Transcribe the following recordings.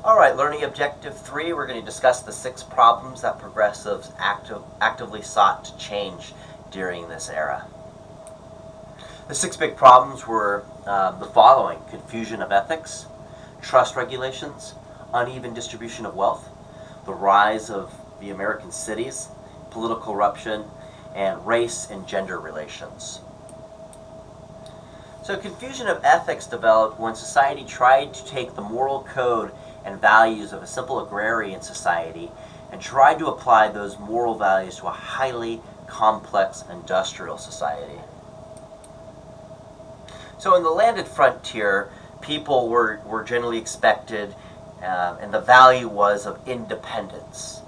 All right, learning objective 3, we're going to discuss the 6 problems that progressives actively sought to change during this era. The 6 big problems were the following: confusion of ethics, trust regulations, uneven distribution of wealth, the rise of the American cities, political corruption, and race and gender relations. So confusion of ethics developed when society tried to take the moral code and values of a simple agrarian society and tried to apply those moral values to a highly complex industrial society. So in the landed frontier, people were generally expected, and the value was of independence,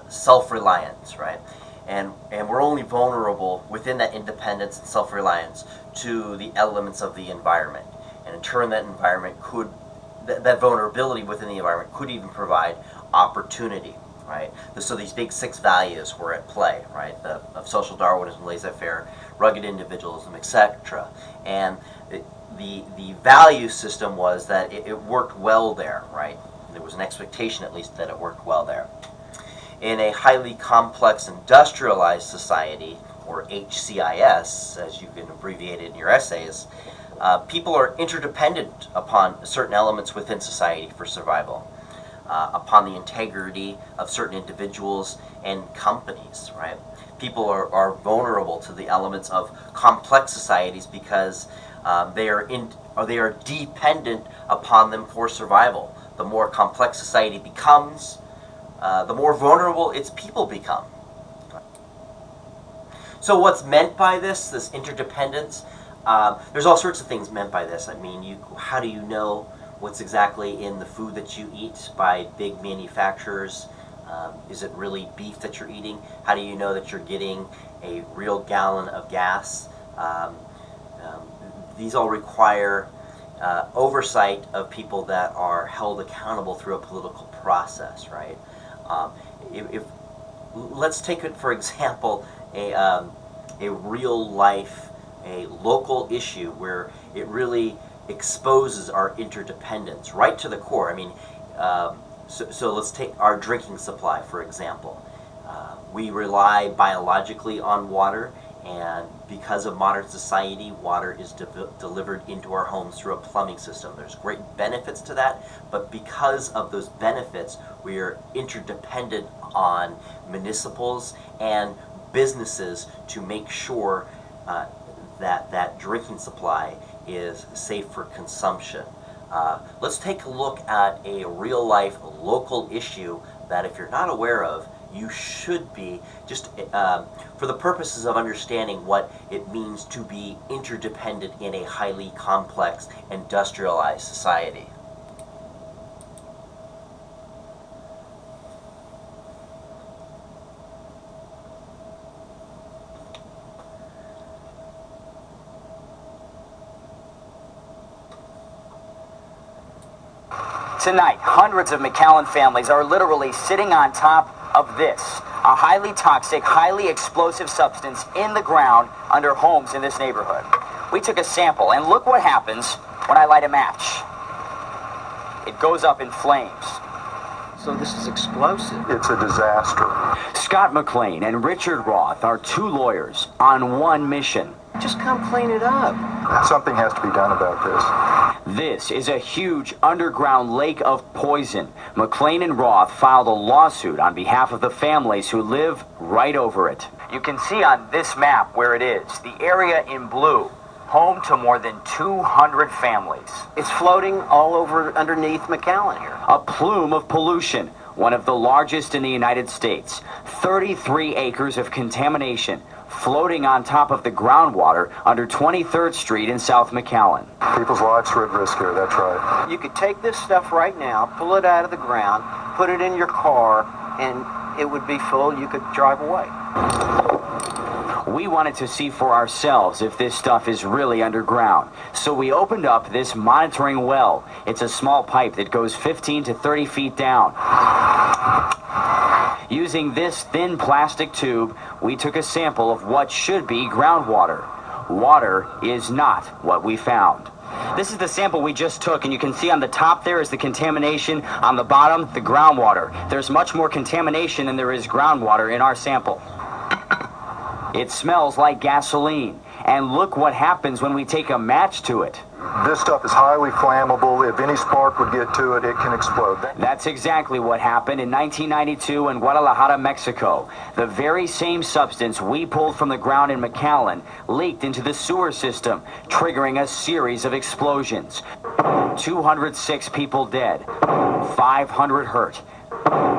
self-reliance, right? And we're only vulnerable within that independence and self-reliance to the elements of the environment. And in turn, that environment could, that vulnerability within the environment could even provide opportunity, right? So these big 6 values were at play, right? Of social Darwinism, laissez-faire, rugged individualism, etc. And the value system was that it worked well there, right? There was an expectation, at least, that it worked well there. In a highly complex industrialized society, or HCIS, as you can abbreviate it in your essays, people are interdependent upon certain elements within society for survival, upon the integrity of certain individuals and companies, right? People are vulnerable to the elements of complex societies because they are dependent upon them for survival. The more complex society becomes, the more vulnerable its people become. So what's meant by this interdependence? There's all sorts of things meant by this. I mean, how do you know what's exactly in the food that you eat by big manufacturers? Is it really beef that you're eating? How do you know that you're getting a real gallon of gas? These all require oversight of people that are held accountable through a political process, right? Let's take it, for example, a real life, a local issue where it really exposes our interdependence right to the core. I mean, so let's take our drinking supply, for example. We rely biologically on water, and because of modern society, water is delivered into our homes through a plumbing system. There's great benefits to that, but because of those benefits, we are interdependent on municipals and businesses to make sure that drinking supply is safe for consumption. Let's take a look at a real-life local issue that, if you're not aware of, you should be, just for the purposes of understanding what it means to be interdependent in a highly complex industrialized society. Tonight, hundreds of McAllen families are literally sitting on top of this, a highly toxic, highly explosive substance in the ground under homes in this neighborhood. We took a sample, and look what happens when I light a match. It goes up in flames. So this is explosive. It's a disaster. Scott McLean and Richard Roth are 2 lawyers on one mission. Just come clean it up. Something has to be done about this. This is a huge underground lake of poison. McLean and Roth filed a lawsuit on behalf of the families who live right over it. You can see on this map where it is, the area in blue, home to more than 200 families. It's floating all over underneath McAllen here. A plume of pollution, one of the largest in the United States. 33 acres of contamination floating on top of the groundwater under 23rd Street in South McAllen. People's lives are at risk here, that's right. You could take this stuff right now, pull it out of the ground, put it in your car, and it would be full. You could drive away. We wanted to see for ourselves if this stuff is really underground. So we opened up this monitoring well. It's a small pipe that goes 15 to 30 feet down. Using this thin plastic tube, we took a sample of what should be groundwater. Water is not what we found. This is the sample we just took, and you can see on the top there is the contamination, on the bottom, the groundwater. There's much more contamination than there is groundwater in our sample. It smells like gasoline, and look what happens when we take a match to it. This stuff is highly flammable. If any spark would get to it, it can explode. That's exactly what happened in 1992 in Guadalajara, Mexico. The very same substance we pulled from the ground in McAllen leaked into the sewer system, triggering a series of explosions. 206 people dead, 500 hurt,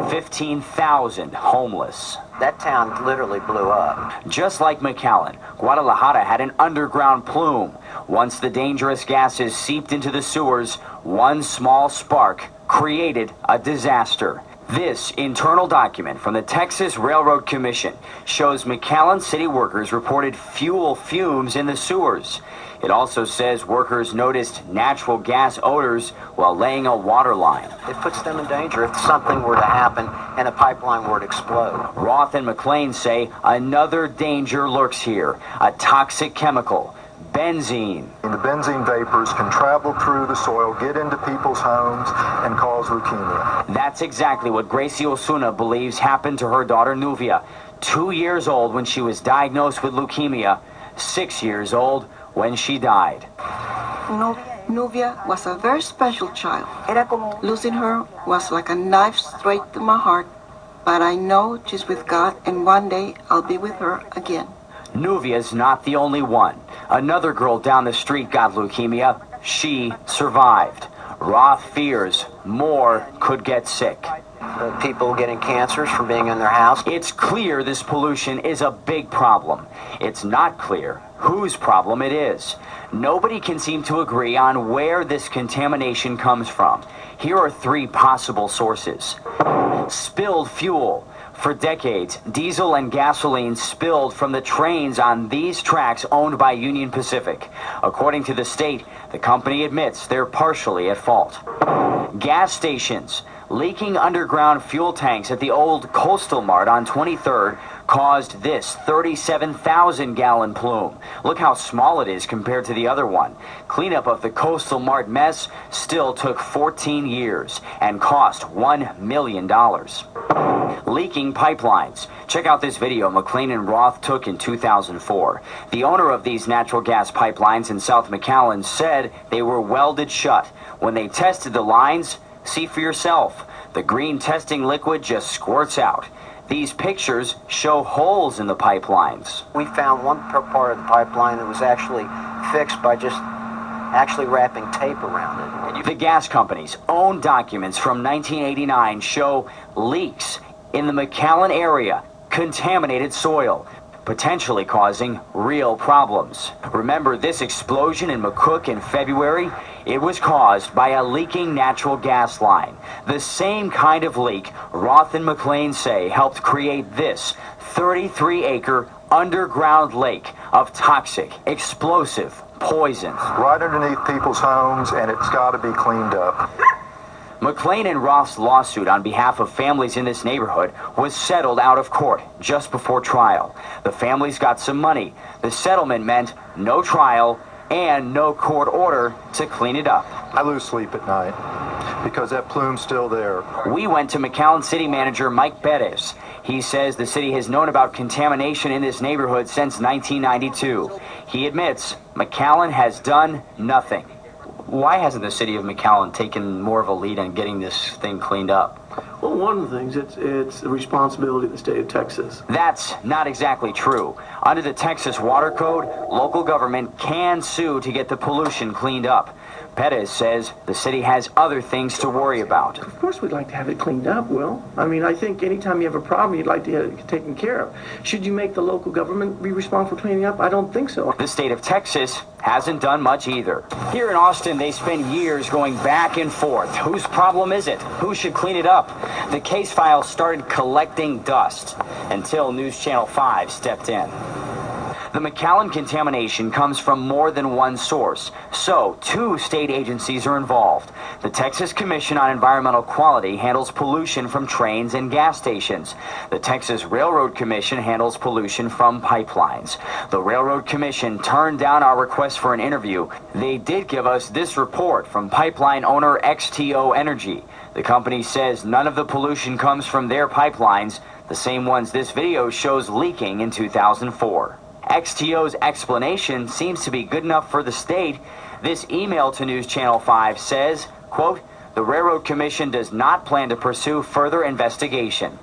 15,000 homeless. That town literally blew up. Just like McAllen, Guadalajara had an underground plume. Once the dangerous gases seeped into the sewers, one small spark created a disaster. This internal document from the Texas Railroad Commission shows McAllen city workers reported fuel fumes in the sewers. It also says workers noticed natural gas odors while laying a water line. It puts them in danger if something were to happen and a pipeline were to explode. Roth and McLean say another danger lurks here, a toxic chemical, benzene. The benzene vapors can travel through the soil, get into people's homes, and cause leukemia. That's exactly what Gracie Osuna believes happened to her daughter Nuvia, 2 years old when she was diagnosed with leukemia, 6 years old when she died. Nuvia was a very special child. Losing her was like a knife straight to my heart, but I know she's with God, and one day I'll be with her again. Nuvia's not the only one. Another girl down the street got leukemia. She survived. Roth fears more could get sick. People getting cancers from being in their house. It's clear this pollution is a big problem. It's not clear whose problem it is. Nobody can seem to agree on where this contamination comes from. Here are 3 possible sources. Spilled fuel. For decades, diesel and gasoline spilled from the trains on these tracks owned by Union Pacific. According to the state, the company admits they're partially at fault. Gas stations. Leaking underground fuel tanks at the old Coastal Mart on 23rd caused this 37,000-gallon plume. Look how small it is compared to the other one. Cleanup of the Coastal Mart mess still took 14 years and cost $1 million. Leaking pipelines. Check out this video McLean and Roth took in 2004. The owner of these natural gas pipelines in South McAllen said they were welded shut. When they tested the lines, see for yourself. The green testing liquid just squirts out. These pictures show holes in the pipelines. We found one part of the pipeline that was actually fixed by just actually wrapping tape around it. The gas company's own documents from 1989 show leaks in the McAllen area, contaminated soil, potentially causing real problems. Remember this explosion in McCook in February? It was caused by a leaking natural gas line. The same kind of leak Roth and McLean say helped create this 33-acre underground lake of toxic, explosive poison. Right underneath people's homes, and it's got to be cleaned up. McLean and Roth's lawsuit on behalf of families in this neighborhood was settled out of court just before trial. The families got some money. The settlement meant no trial and no court order to clean it up. I lose sleep at night because that plume's still there. We went to McAllen City Manager Mike Perez. He says the city has known about contamination in this neighborhood since 1992. He admits McAllen has done nothing. Why hasn't the city of McAllen taken more of a lead on getting this thing cleaned up? Well, one of the things, it's the responsibility of the state of Texas. That's not exactly true. Under the Texas Water Code, local government can sue to get the pollution cleaned up. Perez says the city has other things to worry about. Of course we'd like to have it cleaned up, Will. I mean, I think anytime you have a problem, you'd like to have it taken care of. Should you make the local government be responsible for cleaning up? I don't think so. The state of Texas hasn't done much either. Here in Austin, they spend years going back and forth. Whose problem is it? Who should clean it up? The case file started collecting dust until News Channel 5 stepped in. The McAllen contamination comes from more than one source, so 2 state agencies are involved. The Texas Commission on Environmental Quality handles pollution from trains and gas stations. The Texas Railroad Commission handles pollution from pipelines. The Railroad Commission turned down our request for an interview. They did give us this report from pipeline owner XTO Energy. The company says none of the pollution comes from their pipelines, the same ones this video shows leaking in 2004. XTO's explanation seems to be good enough for the state. This email to News Channel 5 says, quote, "The Railroad Commission does not plan to pursue further investigation."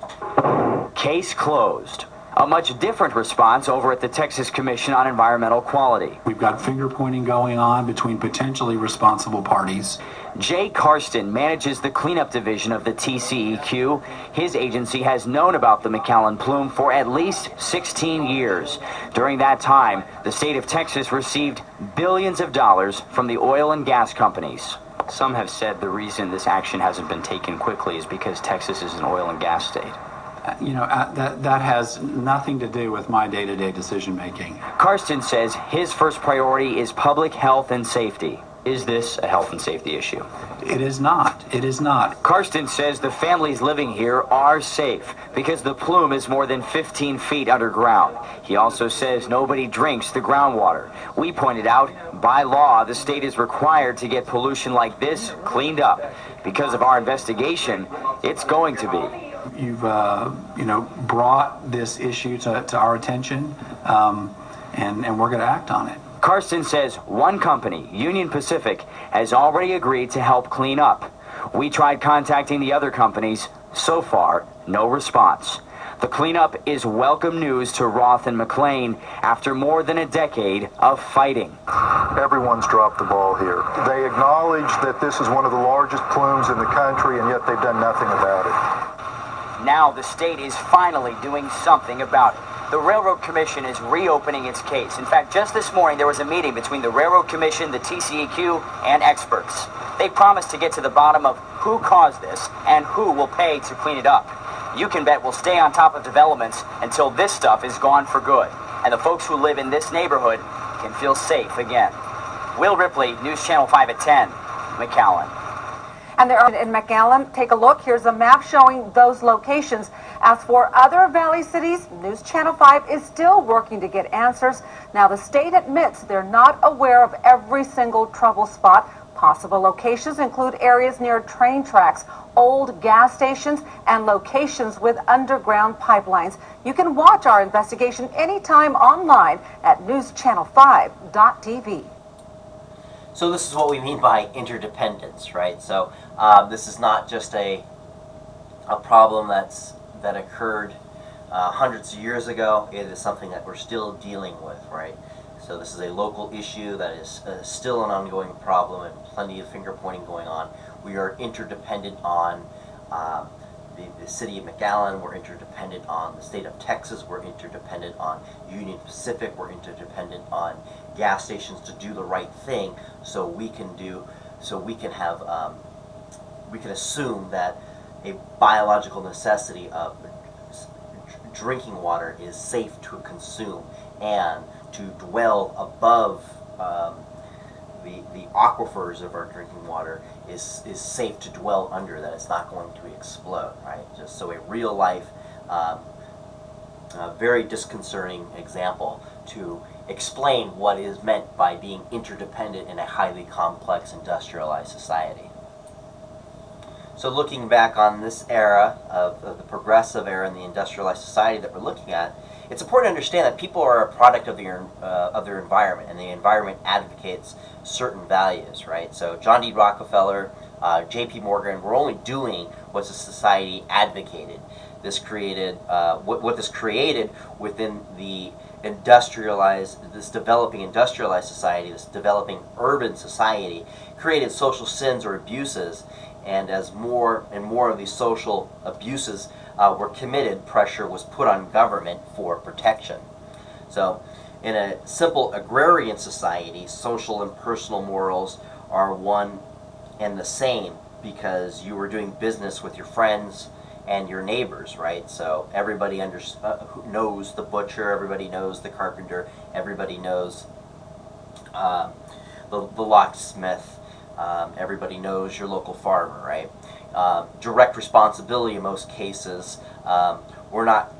Case closed. A much different response over at the Texas Commission on Environmental Quality. We've got finger pointing going on between potentially responsible parties. Jay Karsten manages the cleanup division of the TCEQ. His agency has known about the McAllen plume for at least 16 years. During that time, the state of Texas received billions of dollars from the oil and gas companies. Some have said the reason this action hasn't been taken quickly is because Texas is an oil and gas state. That has nothing to do with my day-to-day decision making. Karsten says his first priority is public health and safety. Is this a health and safety issue? It is not. It is not. Karsten says the families living here are safe because the plume is more than 15 feet underground. He also says nobody drinks the groundwater. We pointed out, by law, the state is required to get pollution like this cleaned up. Because of our investigation, it's going to be. You've, brought this issue to our attention, and we're going to act on it. Karsten says one company, Union Pacific, has already agreed to help clean up. We tried contacting the other companies. So far, no response. The cleanup is welcome news to Roth and McLean after more than a decade of fighting. Everyone's dropped the ball here. They acknowledge that this is one of the largest plumes in the country, and yet they've done nothing about it. Now the state is finally doing something about it. The Railroad Commission is reopening its case. In fact, just this morning there was a meeting between the Railroad Commission, the TCEQ, and experts. They promised to get to the bottom of who caused this and who will pay to clean it up. You can bet we'll stay on top of developments until this stuff is gone for good, and the folks who live in this neighborhood can feel safe again. Will Ripley, News Channel 5 at 10, McAllen. And they're in McAllen. Take a look. Here's a map showing those locations. As for other Valley cities, News Channel 5 is still working to get answers. Now, the state admits they're not aware of every single trouble spot. Possible locations include areas near train tracks, old gas stations, and locations with underground pipelines. You can watch our investigation anytime online at newschannel5.tv. So this is what we mean by interdependence, right? So this is not just a problem that occurred hundreds of years ago. It is something that we're still dealing with, right? So this is a local issue that is still an ongoing problem and plenty of finger pointing going on. We are interdependent on the city of McAllen. We're interdependent on the state of Texas. We're interdependent on Union Pacific. We're interdependent on gas stations to do the right thing, so we can assume that a biological necessity of drinking water is safe to consume, and to dwell above the aquifers of our drinking water is safe to dwell under, that it's not going to explode, right? Just so a real life, very disconcerting example to explain what is meant by being interdependent in a highly complex industrialized society. So looking back on this era of the progressive era in the industrialized society that we're looking at, it's important to understand that people are a product of their environment, and the environment advocates certain values, right? So John D. Rockefeller, J.P. Morgan were only doing what the society advocated. This created what this created within the developing industrialized society, this developing urban society, created social sins or abuses. And as more and more of these social abuses were committed, pressure was put on government for protection. So in a simple agrarian society, social and personal morals are one and the same, because you were doing business with your friends and your neighbors, right? So everybody knows the butcher, everybody knows the carpenter, everybody knows the locksmith, everybody knows your local farmer, right? Direct responsibility in most cases were not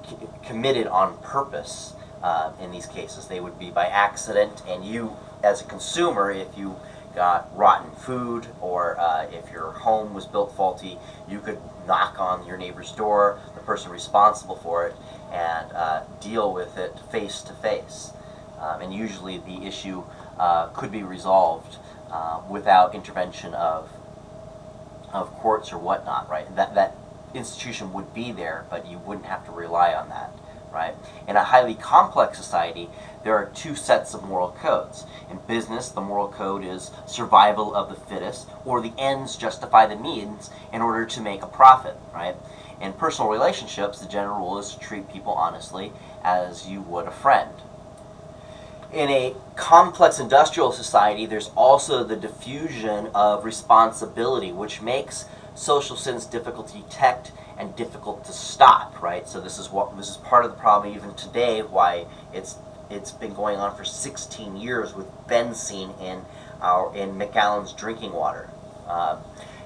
committed on purpose in these cases. They would be by accident, and you, as a consumer, if you got rotten food or if your home was built faulty, you could knock on your neighbor's door, the person responsible for it, and deal with it face to face. And usually the issue could be resolved without intervention of courts or whatnot, right? That institution would be there, but you wouldn't have to rely on that, right? In a highly complex society, there are two sets of moral codes. In business, the moral code is survival of the fittest, or the ends justify the means in order to make a profit, right? In personal relationships, the general rule is to treat people honestly as you would a friend. In a complex industrial society, there's also the diffusion of responsibility, which makes social sins difficult to detect and difficult to stop, right? So this is part of the problem even today, why it's been going on for 16 years with benzene in McAllen's drinking water.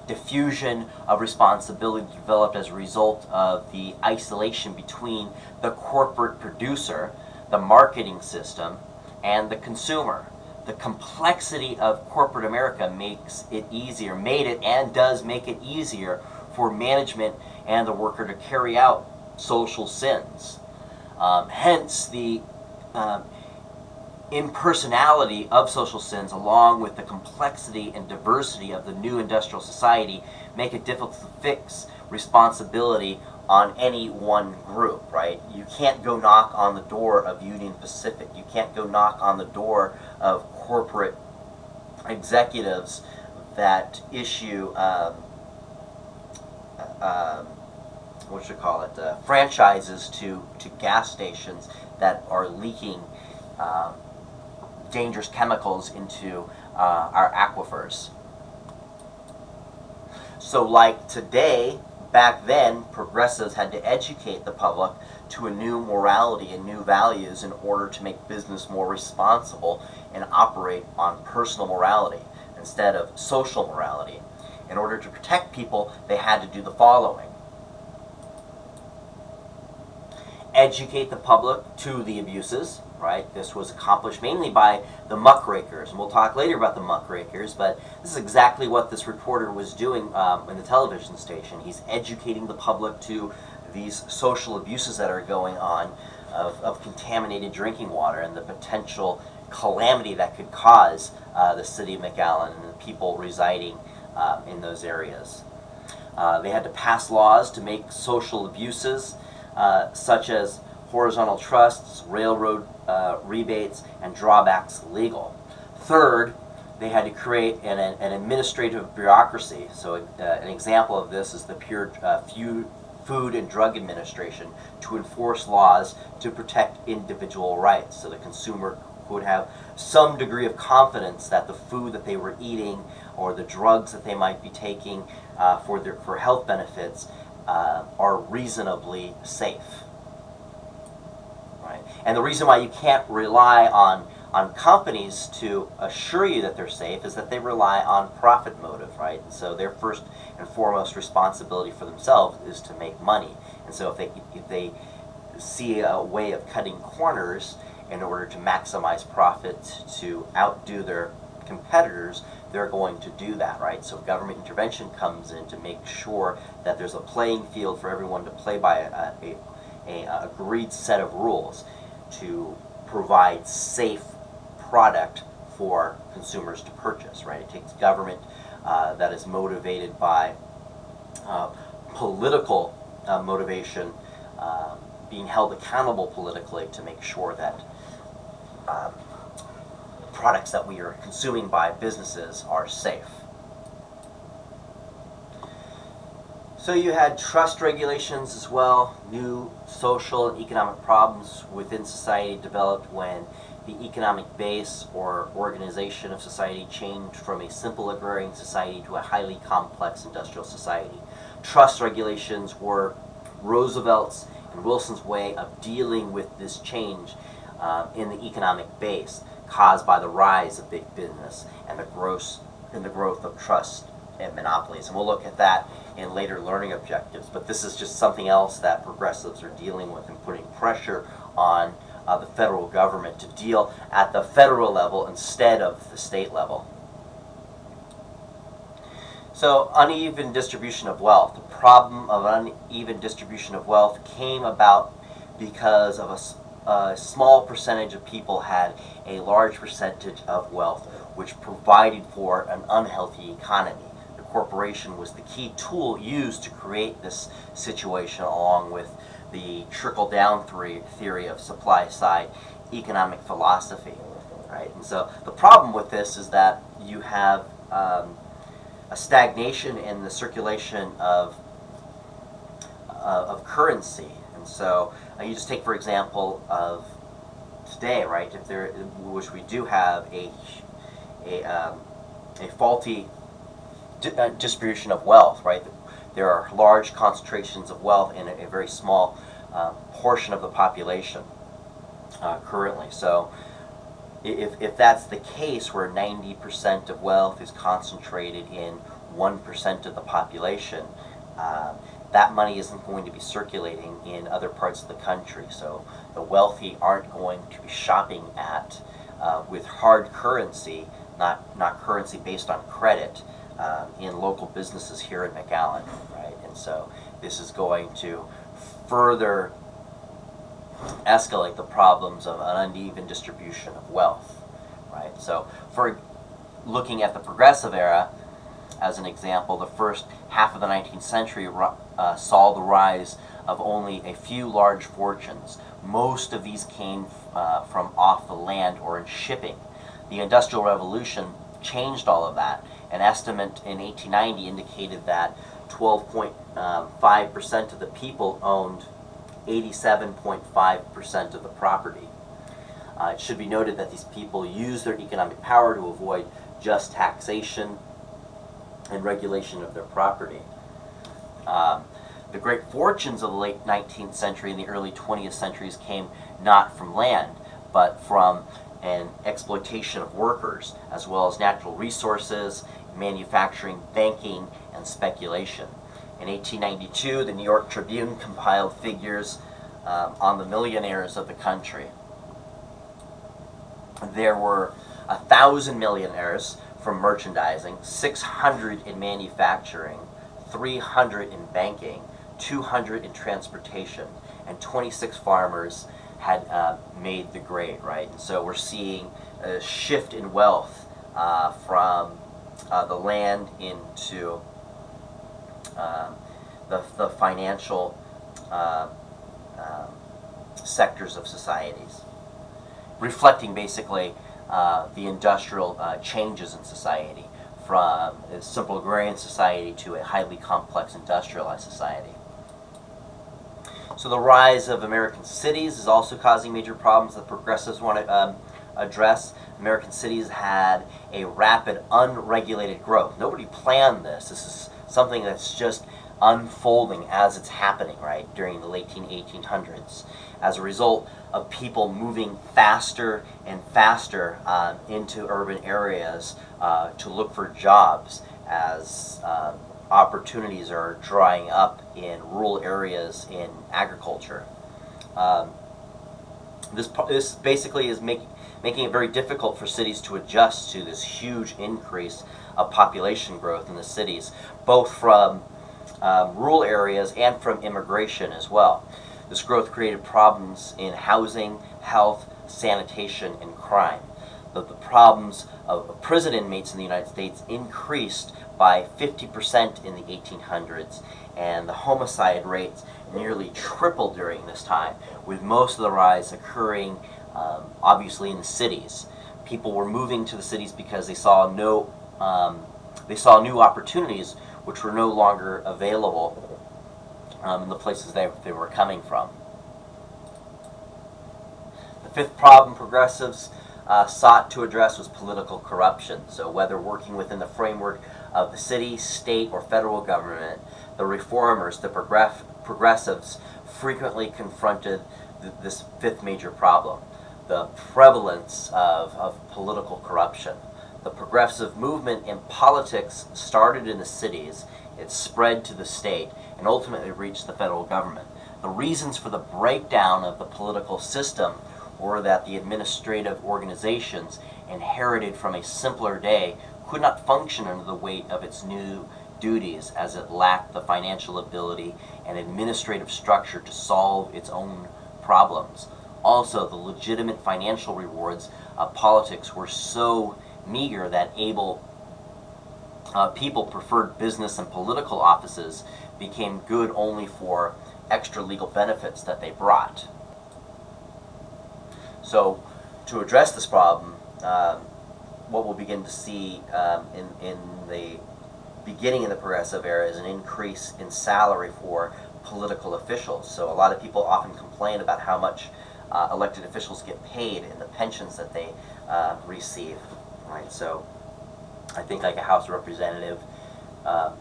Diffusion of responsibility developed as a result of the isolation between the corporate producer, the marketing system, and the consumer. The complexity of corporate America made it and does make it easier for management and the worker to carry out social sins. Hence, the impersonality of social sins, along with the complexity and diversity of the new industrial society, make it difficult to fix responsibility on any one group, right? You can't go knock on the door of Union Pacific. You can't go knock on the door of corporate executives that issue franchises to gas stations that are leaking dangerous chemicals into our aquifers. So like today, back then, progressives had to educate the public to a new morality and new values in order to make business more responsible and operate on personal morality instead of social morality. In order to protect people, they had to do the following. Educate the public to the abuses, right? This was accomplished mainly by the muckrakers, and we'll talk later about the muckrakers, but this is exactly what this reporter was doing in the television station. He's educating the public to these social abuses that are going on of contaminated drinking water and the potential calamity that could cause the city of McAllen and the people residing in those areas. They had to pass laws to make social abuses such as horizontal trusts, railroad rebates, and drawbacks legal. Third, they had to create an administrative bureaucracy. So an example of this is the Food and Drug Administration to enforce laws to protect individual rights. So the consumer would have some degree of confidence that the food that they were eating or the drugs that they might be taking for health benefits are reasonably safe. Right? And the reason why you can't rely on companies to assure you that they're safe is that they rely on profit motive, right? And so their first and foremost responsibility for themselves is to make money. And so if they see a way of cutting corners in order to maximize profit to outdo their competitors, they're going to do that, right? So government intervention comes in to make sure that there's a playing field for everyone to play by a agreed set of rules to provide safe product for consumers to purchase, right? It takes government that is motivated by political motivation, being held accountable politically to make sure that products that we are consuming by businesses are safe. So you had trust regulations as well. New social and economic problems within society developed when the economic base or organization of society changed from a simple agrarian society to a highly complex industrial society. Trust regulations were Roosevelt's and Wilson's way of dealing with this change in the economic base caused by the rise of big business and the growth of trust and monopolies. And we'll look at that in later learning objectives. But this is just something else that progressives are dealing with and putting pressure on the federal government to deal at the federal level instead of the state level. So, uneven distribution of wealth. The problem of uneven distribution of wealth came about because of a small percentage of people had a large percentage of wealth, which provided for an unhealthy economy. The corporation was the key tool used to create this situation, along with the trickle-down theory of supply-side economic philosophy. Right? And so the problem with this is that you have a stagnation in the circulation of currency. And so you just take, for example, of today, right? Which we do have a faulty distribution of wealth, right? There are large concentrations of wealth in a very small portion of the population currently. So if that's the case, where 90% of wealth is concentrated in 1% of the population, that money isn't going to be circulating in other parts of the country. So the wealthy aren't going to be shopping at with hard currency, not currency based on credit, in local businesses here in McAllen, right? And so this is going to further escalate the problems of an uneven distribution of wealth, right? So for looking at the progressive era as an example, the first half of the 19th century saw the rise of only a few large fortunes. Most of these came from off the land or in shipping. The Industrial Revolution changed all of that. An estimate in 1890 indicated that 12.5% of the people owned 87.5% of the property. It should be noted that these people used their economic power to avoid just taxation and regulation of their property. The great fortunes of the late 19th century and the early 20th centuries came not from land, but from an exploitation of workers, as well as natural resources, manufacturing, banking, and speculation. In 1892, the New York Tribune compiled figures on the millionaires of the country. There were 1,000 millionaires from merchandising, 600 in manufacturing, 300 in banking, 200 in transportation, and 26 farmers had made the grade, right? And so we're seeing a shift in wealth from the land into the financial sectors of societies, reflecting basically the industrial changes in society, from a simple agrarian society to a highly complex industrialized society. So the rise of American cities is also causing major problems that progressives want to address. American cities had a rapid, unregulated growth. Nobody planned this. This is something that's just unfolding as it's happening, right, during the late 1800s. As a result of people moving faster and faster into urban areas to look for jobs, as opportunities are drying up in rural areas in agriculture. This basically is making it very difficult for cities to adjust to this huge increase of population growth in the cities, both from rural areas and from immigration as well. This growth created problems in housing, health, sanitation, and crime. The problems of prison inmates in the United States increased by 50% in the 1800s, and the homicide rates nearly tripled during this time, with most of the rise occurring obviously in the cities. People were moving to the cities because they saw new opportunities which were no longer available in the places they were coming from. The fifth problem progressives sought to address was political corruption. So whether working within the framework of the city, state, or federal government, the reformers, the progressives frequently confronted this fifth major problem: the prevalence of political corruption. The progressive movement in politics started in the cities, it spread to the state, and ultimately reached the federal government. The reasons for the breakdown of the political system were that the administrative organizations inherited from a simpler day could not function under the weight of its new duties, as it lacked the financial ability and administrative structure to solve its own problems. Also, the legitimate financial rewards of politics were so meager that people preferred business and political offices became good only for extra legal benefits that they brought. So, to address this problem, what we'll begin to see in the beginning of the progressive era is an increase in salary for political officials. So a lot of people often complain about how much elected officials get paid and the pensions that they receive. Right? So I think like a House Representative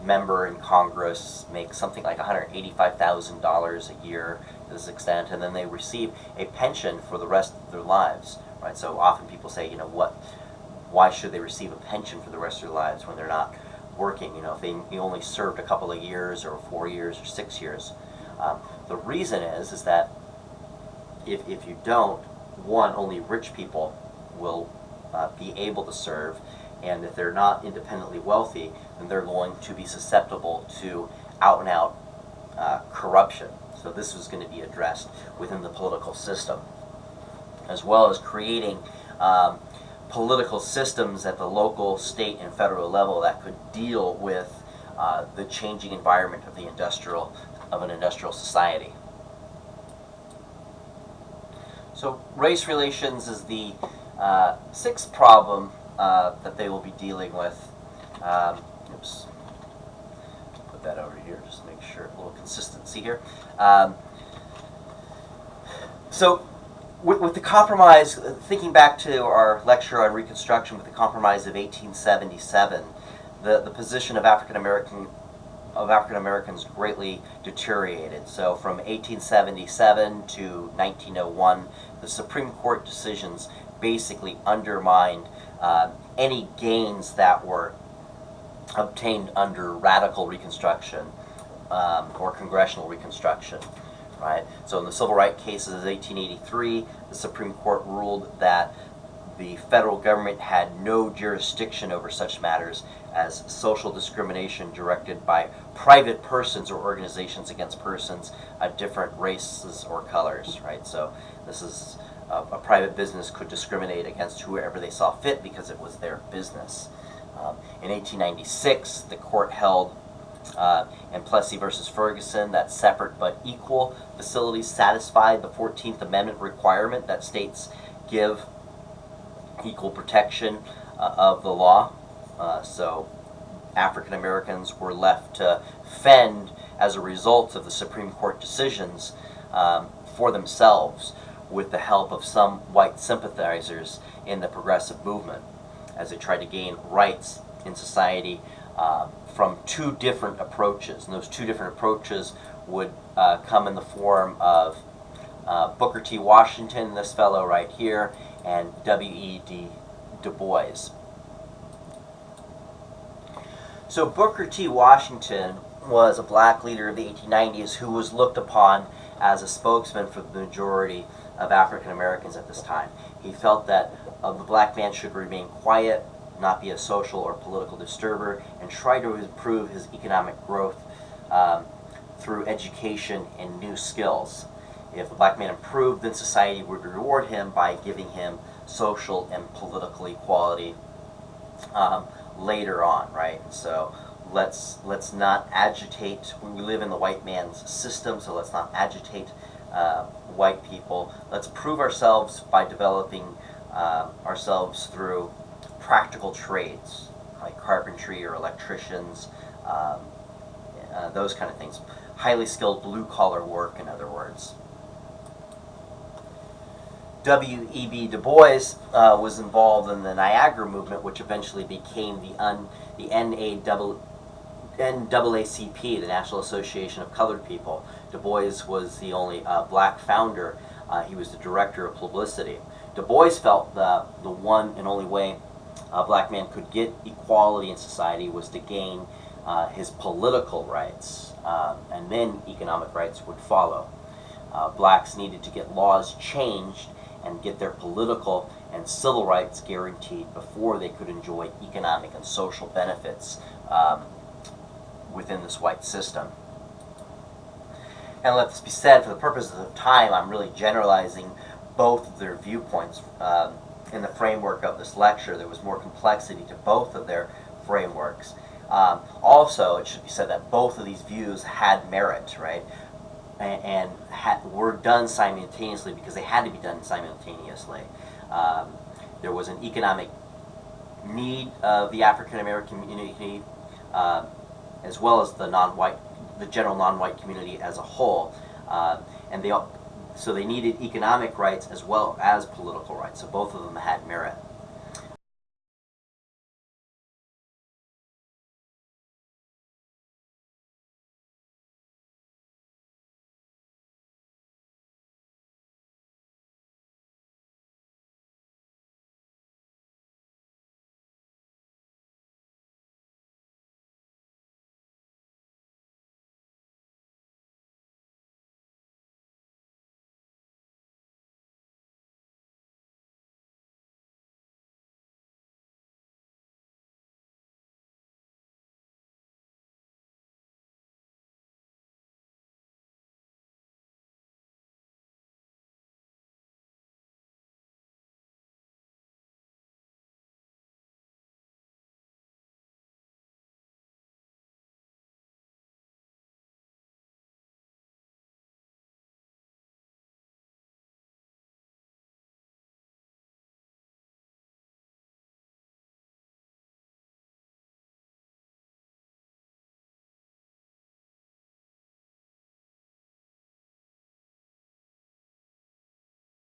member in Congress makes something like $185,000 a year to this extent, and then they receive a pension for the rest of their lives. Right? So often people say, why should they receive a pension for the rest of their lives when they're not working? If they only served a couple of years or 4 years or 6 years. The reason is that if you don't, one, only rich people will be able to serve, and if they're not independently wealthy, then they're going to be susceptible to out-and-out corruption. So this is going to be addressed within the political system, as well as creating political systems at the local, state, and federal level that could deal with the changing environment of an industrial society. So race relations is the sixth problem that they will be dealing with. Oops. Put that over here just to make sure, a little consistency here. So with the compromise, thinking back to our lecture on Reconstruction, with the compromise of 1877, the position of African Americans greatly deteriorated. So from 1877 to 1901, the Supreme Court decisions basically undermined any gains that were obtained under radical Reconstruction or Congressional Reconstruction. Right? So in the civil rights cases of 1883, the Supreme Court ruled that the federal government had no jurisdiction over such matters as social discrimination directed by private persons or organizations against persons of different races or colors. Right? So this is a private business could discriminate against whoever they saw fit because it was their business. In 1896, the court held in Plessy versus Ferguson that separate but equal facilities satisfied the 14th Amendment requirement that states give equal protection of the law. So African Americans were left to fend as a result of the Supreme Court decisions for themselves, with the help of some white sympathizers in the progressive movement, as they tried to gain rights in society from two different approaches. And those two different approaches would come in the form of Booker T. Washington, this fellow right here, and W.E.B. Du Bois. So Booker T. Washington was a black leader of the 1890s who was looked upon as a spokesman for the majority of African Americans at this time. He felt that the black man should remain quiet, not be a social or political disturber, and try to improve his economic growth through education and new skills. If the black man improved, then society would reward him by giving him social and political equality later on, right? So let's not agitate. We live in the white man's system, so let's not agitate white people. Let's prove ourselves by developing ourselves through practical trades like carpentry or electricians, those kind of things. Highly skilled blue-collar work, in other words. W.E.B. Du Bois was involved in the Niagara movement, which eventually became the NAACP, the National Association of Colored People. Du Bois was the only black founder. He was the director of publicity. Du Bois felt the one and only way a black man could get equality in society was to gain his political rights, and then economic rights would follow. Blacks needed to get laws changed and get their political and civil rights guaranteed before they could enjoy economic and social benefits within this white system. And let this be said, for the purposes of time, I'm really generalizing both of their viewpoints. In the framework of this lecture, there was more complexity to both of their frameworks. Also, it should be said that both of these views had merit, right? And were done simultaneously because they had to be done simultaneously. There was an economic need of the African American community, as well as the general non-white community as a whole, so they needed economic rights as well as political rights. So both of them had merit.